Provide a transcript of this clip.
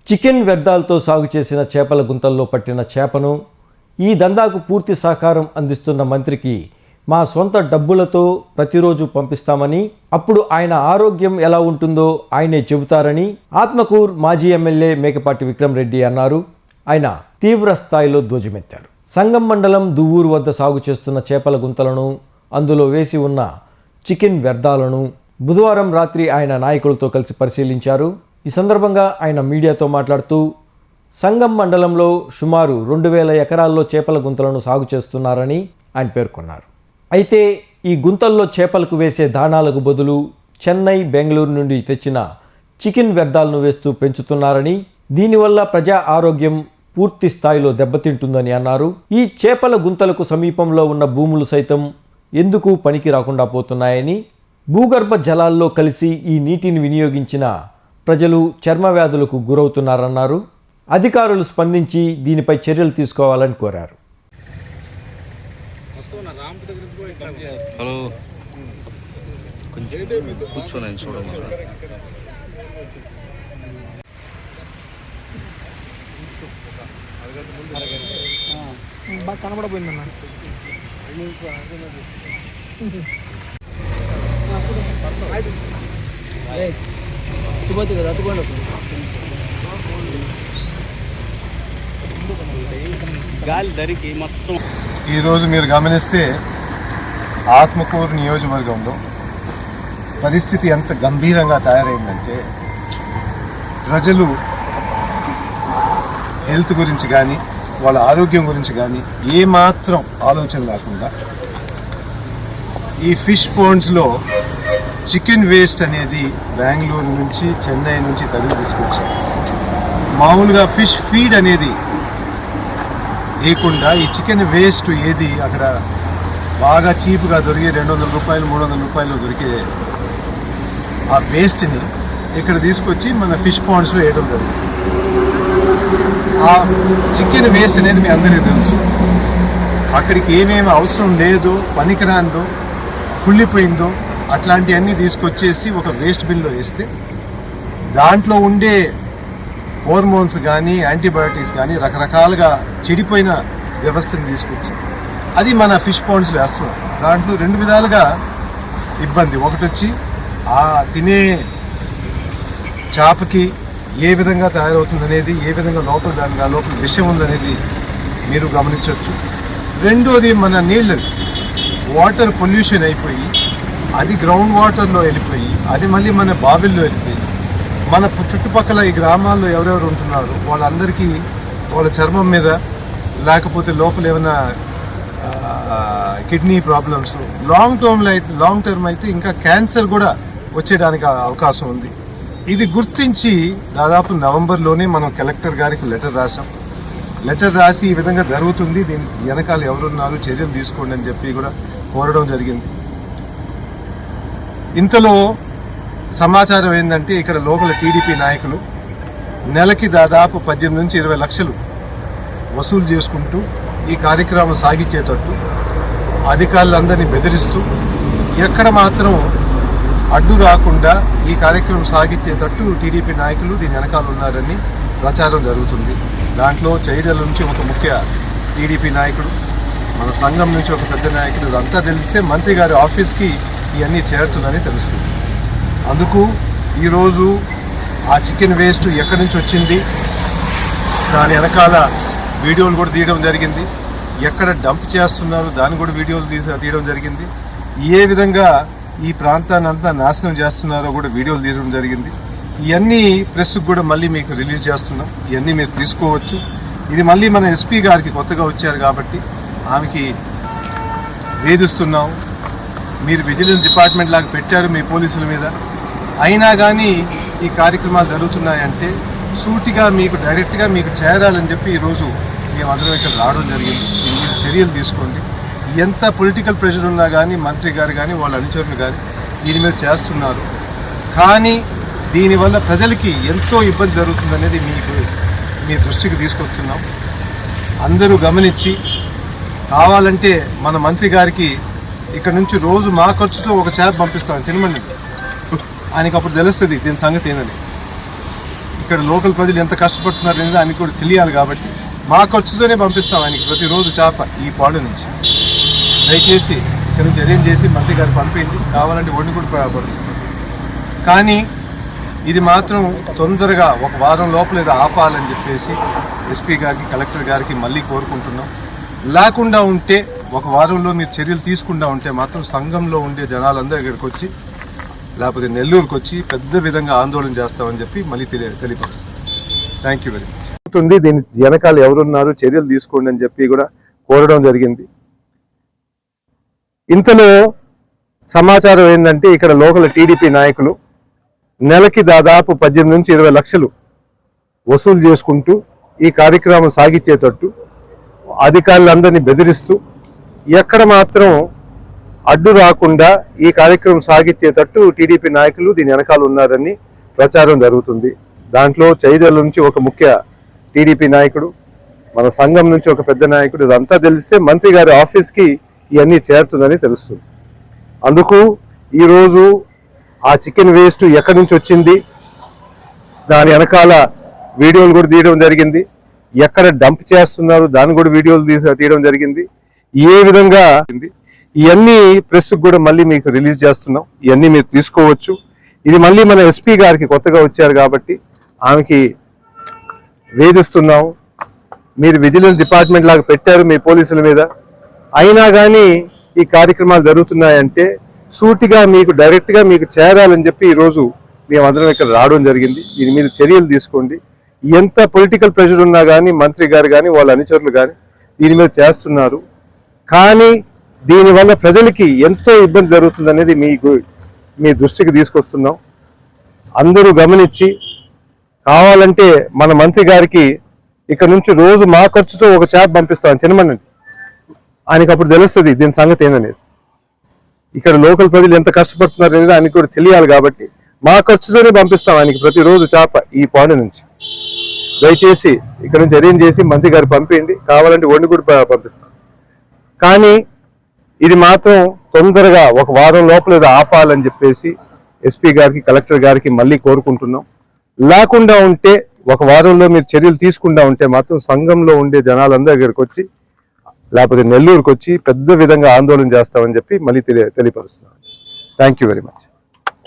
Chicken వ్యర్థాలతో సాగు చేసిన చేపల గుంతల్లో పట్టిన చేపను ఈ దందాకు పూర్తి సహకారం అందిస్తున్న మంత్రికి మా సొంత డబ్బులతో ప్రతిరోజు పంపిస్తామని, అప్పుడు ఆయన ఆరోగ్యం ఎలా ఉంటుందో ఆయనే చెబుతారని ఆత్మకూరు మాజీ ఎమ్మెల్యే మేకపాటి విక్రమ్ రెడ్డి అన్నారు. ఆయన తీవ్ర స్థాయిలో ధ్వజమెత్తారు. సంగం మండలం దువ్వూరు వద్ద సాగు చేస్తున్న చేపల గుంతలను, అందులో వేసి ఉన్న చికెన్ వ్యర్థాలను బుధవారం రాత్రి ఆయన నాయకులతో కలిసి పరిశీలించారు. ఈ సందర్భంగా ఆయన మీడియాతో మాట్లాడుతూ సంగం మండలంలో సుమారు 2000 ఎకరాల్లో చేపల గుంతలను సాగు చేస్తున్నారని ఆయన పేర్కొన్నారు. అయితే ఈ గుంతల్లో చేపలకు వేసే దాణాలకు బదులు చెన్నై, బెంగళూరు నుండి తెచ్చిన చికెన్ వ్యర్థాలను వేస్తూ పెంచుతున్నారని, దీనివల్ల ప్రజా ఆరోగ్యం పూర్తి స్థాయిలో దెబ్బతింటుందని అన్నారు. ఈ చేపల గుంతలకు సమీపంలో ఉన్న భూములు సైతం ఎందుకు పనికి రాకుండా పోతున్నాయని, భూగర్భ జలాల్లో కలిసి ఈ నీటిని వినియోగించిన ప్రజలు చర్మ వ్యాధులకు గురవుతున్నారన్నారు. అధికారులు స్పందించి దీనిపై చర్యలు తీసుకోవాలని కోరారు. కనబడపోయిందన్న అటుపోతుంది కదా, అటుకోండి. గాలి ధరికి మొత్తం. ఈరోజు మీరు గమనిస్తే ఆత్మకూరు నియోజకవర్గంలో పరిస్థితి ఎంత గంభీరంగా తయారైందంటే, ప్రజలు హెల్త్ గురించి కానీ వాళ్ళ ఆరోగ్యం గురించి కానీ ఏమాత్రం ఆలోచన లేకుండా ఈ ఫిష్ పాండ్స్లో చికెన్ వేస్ట్ అనేది బెంగళూరు నుంచి, చెన్నై నుంచి తరిగి తీసుకొచ్చారు. మామూలుగా ఫిష్ ఫీడ్ అనేది వేయకుండా ఈ చికెన్ వేస్ట్ ఏది అక్కడ బాగా చీప్గా దొరికే 200 రూపాయలు 300 రూపాయలు దొరికే ఆ వేస్ట్ని ఇక్కడ తీసుకొచ్చి మన ఫిష్ పాండ్స్లో వేయడం జరుగుతుంది. ఆ చికెన్ వేస్ట్ అనేది మీ అందరికీ తెలుసు. అక్కడికి ఏమేమి అవసరం లేదో, పనికిరాందో, కుళ్ళిపోయిందో అట్లాంటివన్నీ తీసుకొచ్చేసి ఒక వేస్ట్ బిన్లో వేస్తే దాంట్లో ఉండే హార్మోన్స్ కానీ, యాంటీబయాటిక్స్ కానీ రకరకాలుగా చెడిపోయిన వ్యవస్థను తీసుకొచ్చి అది మన ఫిష్ పాండ్స్లో వేస్తున్నాం. దాంట్లో 2 విధాలుగా ఇబ్బంది. ఒకటి వచ్చి ఆ తినే చేపకి ఏ విధంగా తయారవుతుంది అనేది, ఏ విధంగా లోపల విషయం ఉందనేది మీరు గమనించవచ్చు. రెండోది మన నీళ్ళు, వాటర్ పొల్యూషన్ అయిపోయి అది గ్రౌండ్ వాటర్లో వెళ్ళిపోయి అది మళ్ళీ మన బావిల్లో వెళ్ళిపోయి మన చుట్టుపక్కల ఈ గ్రామాల్లో ఎవరెవరు ఉంటున్నారో వాళ్ళందరికీ వాళ్ళ చర్మం మీద, లేకపోతే లోపల ఏమైనా కిడ్నీ ప్రాబ్లమ్స్, లాంగ్ టర్మ్ అయితే ఇంకా క్యాన్సర్ కూడా వచ్చేయడానికి అవకాశం ఉంది. ఇది గుర్తించి దాదాపు నవంబర్లోనే మనం కలెక్టర్ గారికి లెటర్ రాసి ఈ విధంగా జరుగుతుంది, దీని వెనకాల ఎవరున్నారు, చర్యలు తీసుకోండి అని చెప్పి కూడా కోరడం జరిగింది. ఇంతలో సమాచారం ఏంటంటే ఇక్కడ లోకల్ టీడీపీ నాయకులు నెలకి దాదాపు 18 నుంచి 20 లక్షలు వసూలు చేసుకుంటూ ఈ కార్యక్రమం సాగించేటట్టు అధికారులందరినీ బెదిరిస్తూ ఎక్కడ మాత్రం అడ్డు రాకుండా ఈ కార్యక్రమం సాగించేటట్టు టీడీపీ నాయకులు దీని వెనకాల ఉన్నారని ప్రచారం జరుగుతుంది. దాంట్లో చైర్యల నుంచి ఒక ముఖ్య టీడీపీ నాయకుడు, మన సంఘం నుంచి ఒక పెద్ద నాయకుడు, ఇదంతా తెలిస్తే మంత్రి గారి ఆఫీస్కి ఇవన్నీ చేరుతుందని తెలుస్తుంది. అందుకు ఈరోజు ఆ చికెన్ వేస్ట్ ఎక్కడి నుంచి వచ్చింది, దాని వెనకాల వీడియోలు కూడా తీయడం జరిగింది. ఎక్కడ డంప్ చేస్తున్నారు దాన్ని కూడా వీడియోలు తీయడం జరిగింది. ఏ విధంగా ఈ ప్రాంతాన్ని అంతా నాశనం చేస్తున్నారో కూడా వీడియోలు తీయడం జరిగింది. ఇవన్నీ ప్రెస్కి కూడా మళ్ళీ మీకు రిలీజ్ చేస్తున్నాం. ఇవన్నీ మీరు తీసుకోవచ్చు. ఇది మళ్ళీ మన ఎస్పీ గారికి కొత్తగా వచ్చారు కాబట్టి ఆమెకి వేధిస్తున్నాం. మీరు విజిలెన్స్ డిపార్ట్మెంట్ లాగా పెట్టారు మీ పోలీసుల మీద, అయినా కానీ ఈ కార్యక్రమాలు జరుగుతున్నాయంటే సూటిగా మీకు డైరెక్ట్గా మీకు చేరాలని చెప్పి ఈరోజు మేమందరం ఇక్కడ రావడం జరిగింది. దీని మీద చర్యలు తీసుకోండి. ఎంత పొలిటికల్ ప్రెషర్ ఉన్నా కానీ మంత్రి గారు కానీ వాళ్ళ అనుచరులు కానీ దీని మీద చేస్తున్నారు. కానీ దీనివల్ల ప్రజలకి ఎంతో ఇబ్బంది జరుగుతుందనేది మీ దృష్టికి తీసుకొస్తున్నాం. అందరూ గమనించి కావాలంటే మన మంత్రి గారికి ఇక్కడ నుంచి రోజు మా ఖర్చుతో ఒక చేప పంపిస్తాను తినమండి, ఆయనకి అప్పుడు తెలుస్తుంది దీని సంగతి ఏందని. ఇక్కడ లోకల్ ప్రజలు ఎంత కష్టపడుతున్నారు అనేది ఆయనకి కూడా తెలియాలి కాబట్టి మా ఖర్చుతోనే పంపిస్తాం ఆయనకి ప్రతిరోజు చేప ఈ పాడు నుంచి. దయచేసి ఇక్కడ నుంచి అరేంజ్ చేసి మంత్రి గారు పంపించి కావాలంటే వండి కూడా పంపిస్తాం. కానీ ఇది మాత్రం తొందరగా ఒక వారం లోపల ఇది ఆపాలని చెప్పేసి ఎస్పీ గారికి కలెక్టర్ గారికి మళ్ళీ కోరుకుంటున్నాం. లేకుండా ఉంటే ఒక వారంలో మీరు చర్యలు తీసుకుండా ఉంటే మాత్రం సంఘంలో ఉండే జనాలందరూ ఇక్కడికి వచ్చి లేకపోతే నెల్లూరుకి వచ్చి పెద్ద విధంగా ఆందోళన చేస్తామని చెప్పి మళ్ళీ తెలియపరుస్తాం. Thank you very much. దీని వెనకాల ఎవరున్నారు చర్యలు తీసుకోండి అని చెప్పి కూడా కోరడం జరిగింది. ఇంతలో సమాచారం ఏంటంటే ఇక్కడ లోకల్ టీడీపీ నాయకులు నెలకి దాదాపు 18 నుంచి 20 లక్షలు వసూలు చేసుకుంటూ ఈ కార్యక్రమం సాగించేటట్టు అధికారులందరినీ బెదిరిస్తూ ఎక్కడ మాత్రం అడ్డు రాకుండా ఈ కార్యక్రమం సాగించేటట్టు టీడీపీ నాయకులు దీని వెనకాల ఉన్నారని ప్రచారం జరుగుతుంది. దాంట్లో చైదల నుంచి ఒక ముఖ్య టీడీపీ నాయకుడు, మన సంఘం నుంచి ఒక పెద్ద నాయకుడు, ఇదంతా తెలిస్తే మంత్రి గారి ఆఫీస్కి ఇవన్నీ చేరుతుందని తెలుస్తుంది. అందుకు ఈరోజు ఆ చికెన్ వేస్ట్ ఎక్కడి నుంచి వచ్చింది, దాని వెనకాల వీడియోలు కూడా తీయడం జరిగింది, ఎక్కడ డంప్ చేస్తున్నారు దాన్ని కూడా వీడియోలు తీయడం జరిగింది. ఏ విధంగా ఇవన్నీ ప్రెస్ కూడా మళ్ళీ మీకు రిలీజ్ చేస్తున్నాం. ఇవన్నీ మీరు తీసుకోవచ్చు. ఇది మళ్ళీ మన ఎస్పీ గారికి కొత్తగా వచ్చారు కాబట్టి ఆమెకి వేధిస్తున్నాం. మీరు విజిలెన్స్ డిపార్ట్మెంట్ లాగా పెట్టారు మీ పోలీసుల మీద, అయినా కానీ ఈ కార్యక్రమాలు జరుగుతున్నాయంటే సూటిగా మీకు డైరెక్ట్గా మీకు చేరాలని చెప్పి ఈరోజు మేమందరం ఇక్కడ రావడం జరిగింది. దీని మీద చర్యలు తీసుకోండి. ఎంత పొలిటికల్ ప్రెషర్ ఉన్నా కానీ మంత్రి గారు కానీ వాళ్ళ అనుచరులు కానీ దీని మీద చేస్తున్నారు. కానీ దీనివల్ల ప్రజలకి ఎంతో ఇబ్బంది జరుగుతుంది అనేది మీ దృష్టికి తీసుకొస్తున్నాం. అందరూ గమనించి కావాలంటే మన మంత్రి గారికి ఇక్కడ నుంచి రోజు మా ఖర్చుతో ఒక చేప పంపిస్తాం చిన్నమనండి. ఆయనకి అప్పుడు తెలుస్తుంది దీని సంగతి ఏందనేది. ఇక్కడ లోకల్ ప్రజలు ఎంత కష్టపడుతున్నారు అనేది ఆయనకు కూడా తెలియాలి కాబట్టి మా ఖర్చుతోనే పంపిస్తాం ఆయనకి ప్రతిరోజు చేప ఈ పాడు నుంచి. దయచేసి ఇక్కడ నుంచి అరేంజ్ చేసి మంత్రి గారు పంపించండి, కావాలంటే వండి కూడా పంపిస్తాం. కానీ ఇది మాత్రం తొందరగా ఒక వారం లోపల ఇది ఆపాలని చెప్పేసి ఎస్పీ గారికి కలెక్టర్ గారికి మళ్ళీ కోరుకుంటున్నాం. లేకుండా ఉంటే ఒక వారంలో మీరు చర్యలు తీసుకుండా ఉంటే మాత్రం సంఘంలో ఉండే జనాలందరూ ఇక్కడికి వచ్చి లేకపోతే నెల్లూరుకి వచ్చి పెద్ద విధంగా ఆందోళన చేస్తామని చెప్పి మళ్ళీ తెలియపరుస్తున్నాం. Thank you very much.